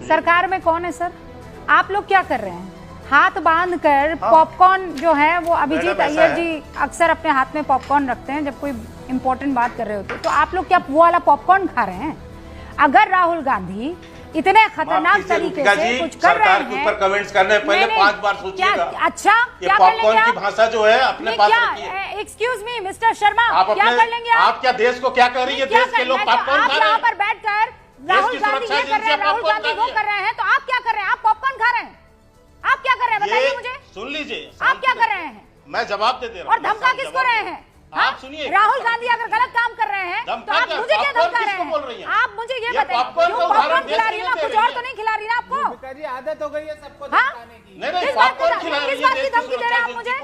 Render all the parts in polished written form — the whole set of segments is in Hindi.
सरकार में कौन है सर? आप लोग क्या कर रहे हैं? हाथ बांध कर पॉपकॉर्न जो है वो अभिजीत अय्यर जी अक्सर अपने हाथ में पॉपकॉर्न रखते हैं जब कोई इंपॉर्टेंट बात कर रहे होते, तो आप लोग क्या वो वाला पॉपकॉर्न खा रहे हैं? अगर राहुल गांधी इतने खतरनाक तरीके से कुछ कर रहे हैं, ऊपर कमेंट्स करने पहले 5 बार सोचिएगा। अच्छा, क्या कर लेंगे पॉपकॉर्न की भाषा जो है अपने पास रखिए। एक्सक्यूज मी मिस्टर शर्मा, क्या कर लेंगे आप? क्या देश को क्या कर रही है? देश के लोग पॉपकॉर्न खा रहे हैं। यहाँ पर बैठकर राहुल गांधी ये कर रहे हैं, राहुल गांधी वो कर रहे हैं, तो आप क्या कर रहे हैं? आप पॉपकॉर्न खा रहे हैं? आप क्या कर रहे हैं बताइए मुझे। सुन लीजिए, आप क्या कर रहे हैं? मैं जवाब दे दे रहा हूँ। और धमका किसको रहे हैं? आप सुनिए, राहुल गांधी अगर गलत काम कर रहे हैं तो आप मुझे क्या धमका रहे हैं? आप मुझे ये बताइए, पॉपकॉर्न खिला रही है ना, कुछ और तो नहीं खिला रही ना आपको? आदत हो गई है सबको धमकाने की। नहीं, पॉपकॉर्न खिला रही है। किस बात की धमकी दे रहे हैं आप मुझे?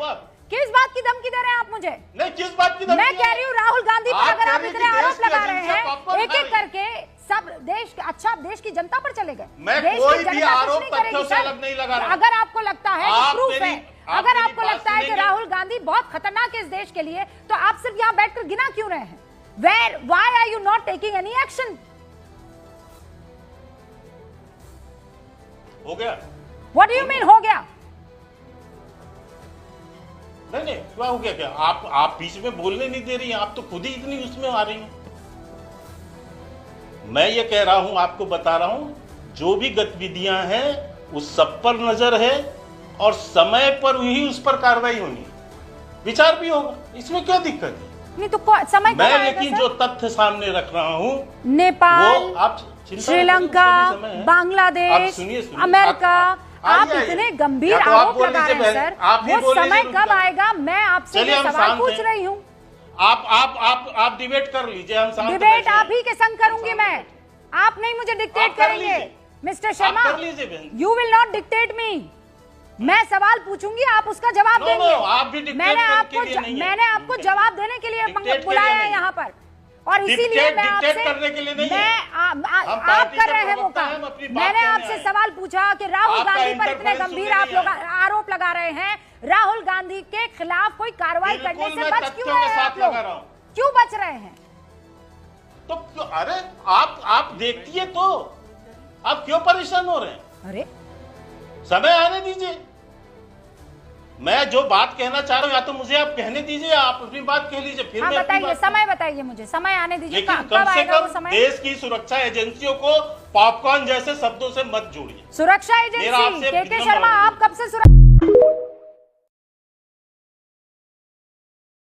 किस बात की धमकी दे रहे हैं आप मुझे? नहीं, किस बात की धमकी? मैं कह रही हूँ राहुल गांधी पर अगर आप इतने आरोप लगा रहे हैं, एक एक करके सब देश, अच्छा देश की जनता पर चले गए। मैं कोई भी आरोप तथ्यों से अलग नहीं लगा रहा। अगर आपको लगता है प्रूफ है, अगर आपको लगता है कि राहुल गांधी बहुत खतरनाक है इस देश के लिए, तो आप सिर्फ यहाँ बैठकर गिना क्यों रहे हैं? Why are you not taking any action? हो गया? What do you mean हो गया? नहीं, क्या हो गया? क्या आप बीच में बोलने नहीं दे रही हैं? आप तो खुद ही इतनी उसमें आ रही हैं। मैं ये कह रहा हूं, आपको बता रहा हूं, जो भी गतिविधियां हैं उस सब पर नजर है और समय पर ही उस पर कार्रवाई होनी है, विचार भी होगा। इसमें क्या दिक्कत है? नहीं तो समय मैं लेकिन जो तथ्य सामने रख रहा हूं, नेपाल, वो आप श्रीलंका, बांग्लादेश, अमेरिका, आप इतने गंभीर आरोप लगा रहे हैं सर, वो समय कब आएगा? मैं आपसे सवाल पूछ रही हूँ। आप डिबेट कर लीजिए, हम साथ डिबेट आप ही के संग करूंगी मैं, आप नहीं मुझे डिक्टेट करेंगे mister Sharma. You will not dictate me. मैं सवाल पूछूंगी, आप उसका जवाब देंगे। आप भी मैंने आपको जवाब देने के लिए बुलाया है यहाँ पर, और इसीलिए मैं आपसे आप कर रहे हैं वो काम। मैंने आपसे सवाल पूछा कि राहुल गांधी पर इतने गंभीर आरोप लगा रहे हैं, राहुल गांधी के खिलाफ कोई कार्रवाई करने से बच क्यों रहे हैं आप लोग? क्यों बच रहे हैं? तो अरे आप देखती है तो आप क्यों परेशान हो रहे हैं? अरे समय आने दीजिए। मैं जो बात कहना चाह रहा हूँ, या तो मुझे आप कहने दीजिए, आप अपनी बात कह लीजिए, फिर मैं बताइए, समय बताइए मुझे, समय आने दीजिए। लेकिन कम से कम देश की सुरक्षा एजेंसियों को पॉपकॉर्न जैसे शब्दों से मत जोड़िए। सुरक्षा एजेंसी के शर्मा, आप कब से